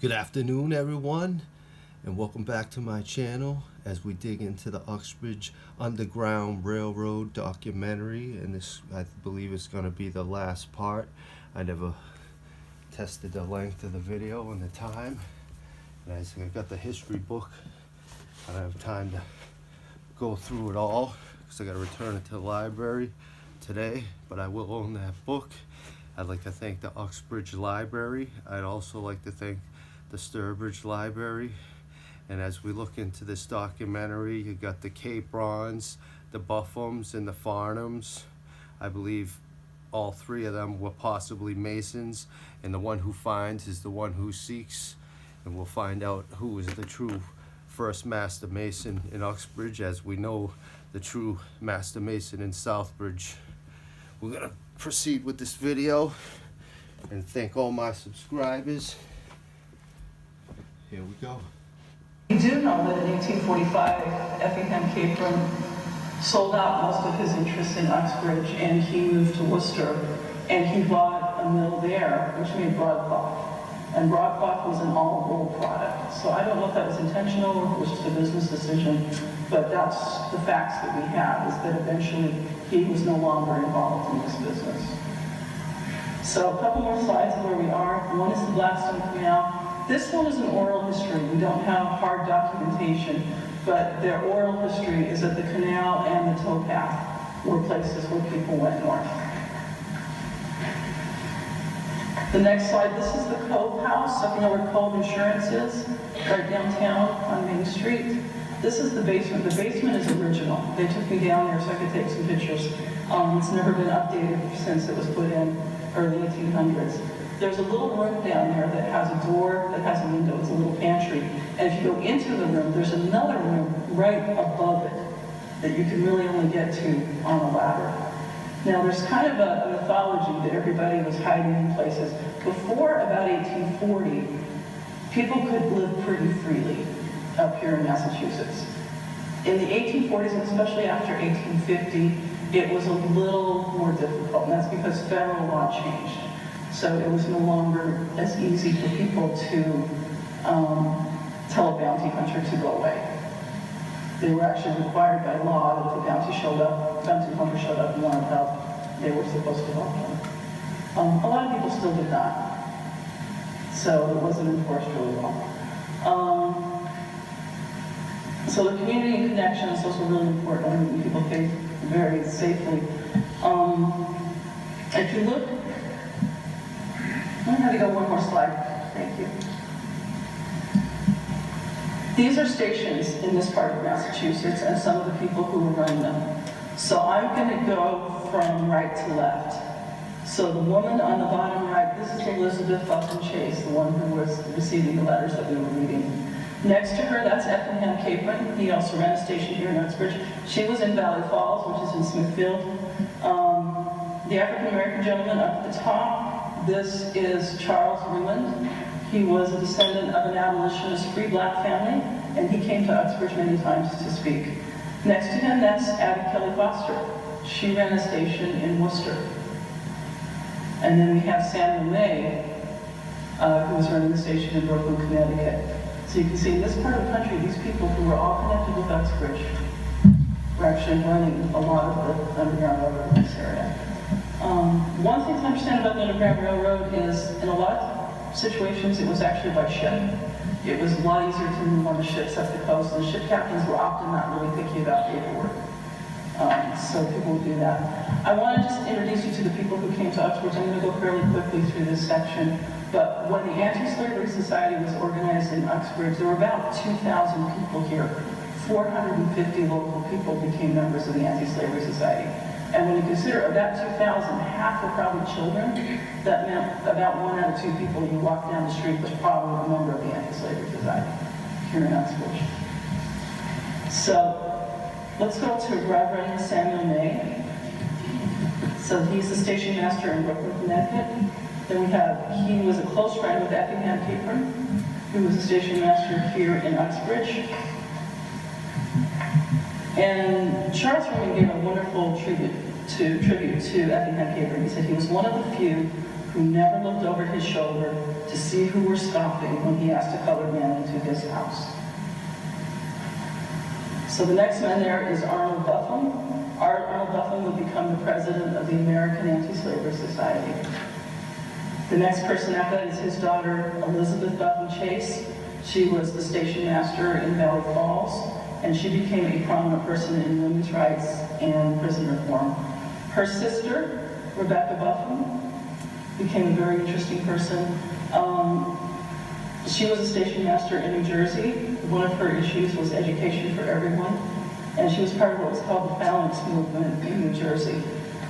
Good afternoon, everyone, and welcome back to my channel as we dig into the Uxbridge Underground Railroad documentary. And this, I believe, is going to be the last part. I never tested the length of the video and the time, and I got the history book. I don't have time to go through it all because I got to return it to the library today, but I will own that book. I'd like to thank the Uxbridge Library. I'd also like to thank the Sturbridge Library. And as we look into this documentary, you got the Caprons, the Buffums, and the Farnhams. I believe all three of them were possibly Masons, and the one who finds is the one who seeks. And we'll find out who is the true first Master Mason in Uxbridge, as we know the true Master Mason in Southbridge. We're gonna proceed with this video and thank all my subscribers. Here we go. We do know that in 1845, Effingham Capron sold out most of his interests in Uxbridge, and he moved to Worcester, and he bought a mill there, which made broadcloth. And broadcloth was an all-wool product. So I don't know if that was intentional or if it was just a business decision, but that's the facts that we have, is that eventually he was no longer involved in this business. So a couple more slides of where we are. One is the Blackstone Canal. This one is an oral history. We don't have hard documentation, but their oral history is that the canal and the towpath were places where people went north. The next slide, this is the Cove House. If you know where Cove Insurance is, right downtown on Main Street. This is the basement. The basement is original. They took me down there so I could take some pictures. It's never been updated since it was put in early 1800s. There's a little room down there that has a door, that has a window. It's a little pantry. And if you go into the room, there's another room right above it that you can really only get to on a ladder. Now, there's kind of a mythology that everybody was hiding in places. Before about 1840, people could live pretty freely up here in Massachusetts. In the 1840s, and especially after 1850, it was a little more difficult, and that's because federal law changed. So it was no longer as easy for people to tell a bounty hunter to go away. They were actually required by law that if a bounty hunter showed up and wanted help, they were supposed to help them. A lot of people still did not. So it wasn't enforced really well. So the community and connection is also really important. I mean, people pay very safely. If you look, I'm going to go one more slide. Thank you. These are stations in this part of Massachusetts and some of the people who were running them. So I'm going to go from right to left. So the woman on the bottom right, this is Elizabeth Buckham Chase, the one who was receiving the letters that we were reading. Next to her, that's Effingham Capron. He also ran a station here in Uxbridge. She was in Valley Falls, which is in Smithfield. The African-American gentleman up at the top, this is Charles Ruland. He was a descendant of an abolitionist free black family, and he came to Uxbridge many times to speak. Next to him, that's Abby Kelly Foster. She ran a station in Worcester. And then we have Samuel May, who was running the station in Brooklyn, Connecticut. So you can see in this part of the country, these people who were all connected with Uxbridge were actually running a lot of the Underground Railroad in this area. One thing to understand about the Underground Railroad is, in a lot of situations, it was actually by ship. It was a lot easier to move on the ships up the coast, and the ship captains were often not really picky about paperwork. So people would do that. I want to just introduce you to the people who came to Uxbridge. I'm going to go fairly quickly through this section. But when the Anti-Slavery Society was organized in Uxbridge, there were about 2,000 people here. 450 local people became members of the Anti-Slavery Society. And when you consider of that 2,000, half were probably children, that meant about 1 out of 2 people you walk down the street was probably a member of the Anti-Slavery Society here in Uxbridge. So let's go to Reverend Samuel May. So he's the station master in Brooklyn, Connecticut. Then we have, he was a close friend with Effingham Capron, who was a station master here in Uxbridge. And Charles Ruland gave a wonderful tribute to Effingham Capron. He said he was one of the few who never looked over his shoulder to see who were stopping when he asked a colored man into his house. So the next man there is Arnold Buffum. Arnold Buffum would become the president of the American Anti-Slavery Society. The next person after that is his daughter, Elizabeth Buffum Chase. She was the station master in Valley Falls, and she became a prominent person in women's rights and prison reform. Her sister, Rebecca Buffum, became a very interesting person. She was a station master in New Jersey. One of her issues was education for everyone, and she was part of what was called the Phalanx movement in New Jersey,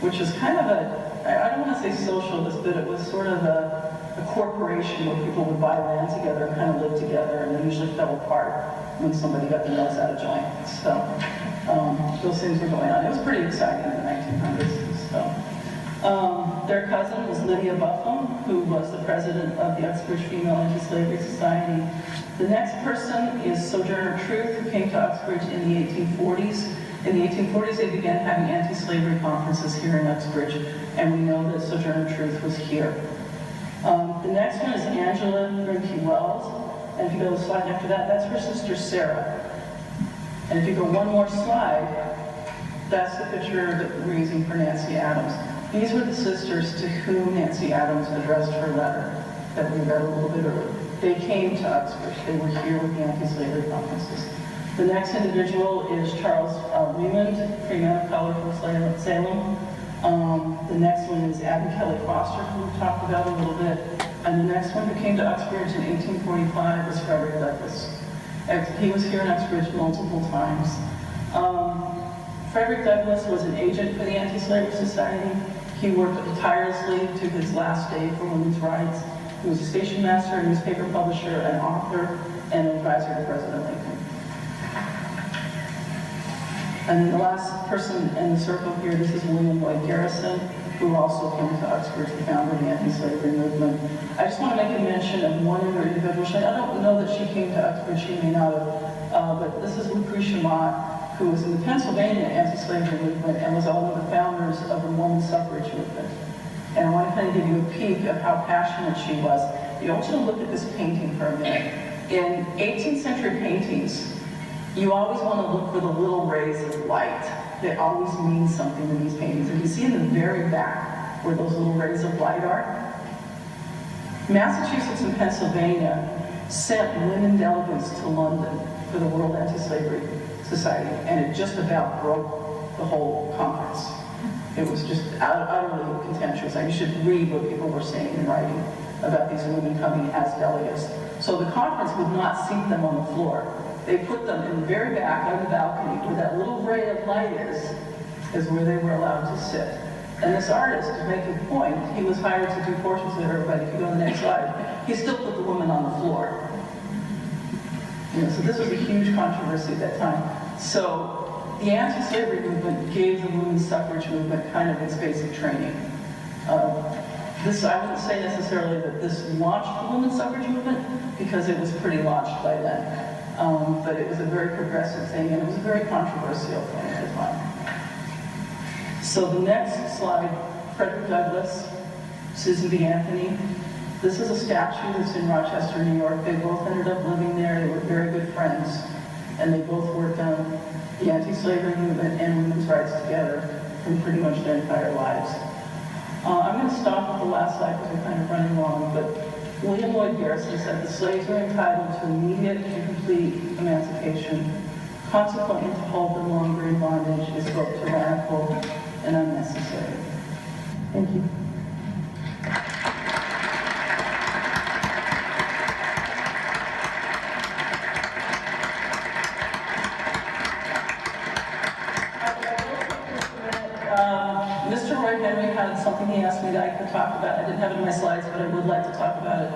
which is kind of I don't want to say socialist, but it was sort of a corporation where people would buy land together and kind of live together, and they usually fell apart when somebody got their nose out of joint. So those things were going on. It was pretty exciting in the 1900s. So their cousin was Lydia Buffum, who was the president of the Uxbridge Female Anti-Slavery Society. The next person is Sojourner Truth, who came to Uxbridge in the 1840s. In the 1840s, they began having anti-slavery conferences here in Uxbridge, and we know that Sojourner Truth was here. The next one is Angela Grimke Wells, and if you go to the slide after that, that's her sister Sarah. And if you go one more slide, that's the picture that we're using for Nancy Adams. These were the sisters to whom Nancy Adams addressed her letter that we read a little bit earlier. They came to Uxbridge. They were here with the anti-slavery conferences. The next individual is Charles Remond, free man of color from Salem. The next one is Abby Kelly Foster, who we talked about a little bit. And the next one who came to Uxbridge in 1845 was Frederick Douglass. He was here in Uxbridge multiple times. Frederick Douglass was an agent for the Anti-Slavery Society. He worked tirelessly to his last day for women's rights. He was a station master, a newspaper publisher, an author, and an advisor to President Lincoln. And the last person in the circle here, this is William Lloyd Garrison, who also came to Uxbridge and founded the anti-slavery movement. I just want to make a mention of one other individual. I don't know that she came to Uxbridge, she may not have, but this is Lucretia Mott, who was in the Pennsylvania anti-slavery movement and was one of the founders of the women's suffrage movement. And I want to kind of give you a peek of how passionate she was. I want you to look at this painting for a minute. In 18th century paintings, you always want to look for the little rays of light. They always mean something in these paintings. And you see in the very back where those little rays of light are. Massachusetts and Pennsylvania sent women delegates to London for the World Anti-Slavery Society, and it just about broke the whole conference. It was just utterly contemptuous. You should read what people were saying and writing about these women coming as delegates. So the conference would not seat them on the floor. They put them in the very back on the balcony where that little ray of light is where they were allowed to sit. And this artist, to make a point, he was hired to do portraits of everybody. If you go to the next slide, he still put the woman on the floor. So this was a huge controversy at that time. So the anti-slavery movement gave the women's suffrage movement kind of its basic training. I wouldn't say necessarily that this launched the women's suffrage movement, because it was pretty launched by then. But it was a very progressive thing, and it was a very controversial thing at the time. So the next slide, Frederick Douglass, Susan B. Anthony. This is a statue that's in Rochester, New York. They both ended up living there. They were very good friends, and they both worked on the anti-slavery movement and women's rights together for pretty much their entire lives. I'm going to stop at the last slide because we're kind of running long, but William Lloyd Garrison said the slaves were entitled to immediate and complete emancipation. Consequently, to hold them longer in bondage is both tyrannical and unnecessary. Thank you. Mr. Roy Henry had something he asked me that I could talk about. I didn't have it in my slides, but I would like to talk about it.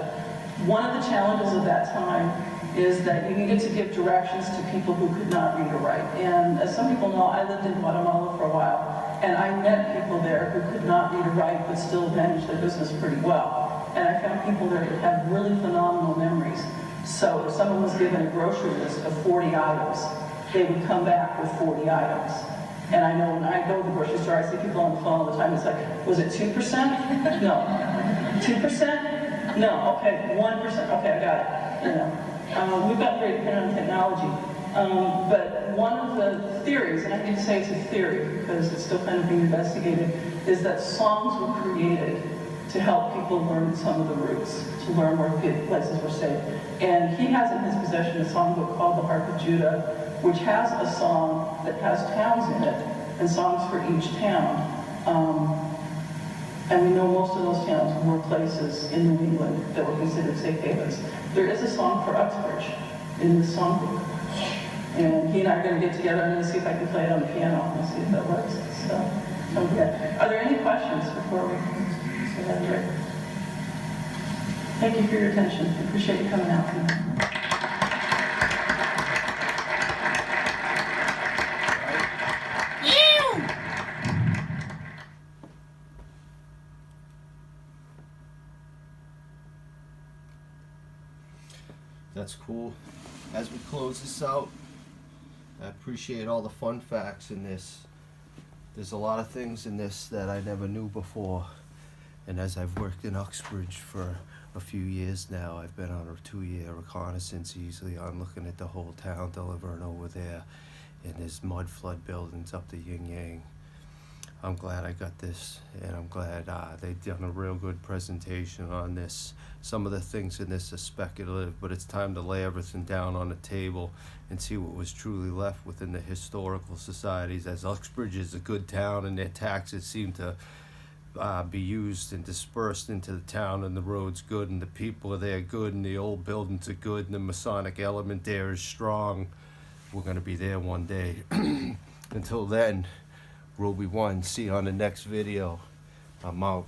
One of the challenges of that time is that you needed to give directions to people who could not read or write. And as some people know, I lived in Guatemala for a while, and I met people there who could not read or write, but still managed their business pretty well. And I found people there who had really phenomenal memories. So if someone was given a grocery list of 40 items, they would come back with 40 items. And I know when I go to the grocery store, I see people on the phone all the time. It's like, was it 2%? No. 2%? No, okay, 1%, okay, I got it. We've got very dependent on technology. But one of the theories, and I hate to say it's a theory because it's still kind of being investigated, is that songs were created to help people learn some of the roots, to learn where places were safe. And he has in his possession a songbook called The Harp of Judah, which has a song that has towns in it, and songs for each town. And we know most of those towns were places in New England that were considered safe havens. There is a song for Uxbridge in the songbook. And he and I are going to get together. I'm going to see if I can play it on the piano and see if that works. So, okay. Are there any questions before we say that here? Thank you for your attention. I appreciate you coming out tonight. That's cool. As we close this out, I appreciate all the fun facts in this. There's a lot of things in this that I never knew before. And as I've worked in Uxbridge for a few years now, I've been on a 2-year reconnaissance easily on looking at the whole town, delivering over there. And there's mud flood buildings up the yin yang. I'm glad I got this, and I'm glad they've done a real good presentation on this. Some of the things in this are speculative, but it's time to lay everything down on the table and see what was truly left within the historical societies, as Uxbridge is a good town and their taxes seem to be used and dispersed into the town, and the road's good and the people are there good and the old buildings are good and the Masonic element there is strong. We're going to be there one day. Until then, Roby 1, see you on the next video. I'm out.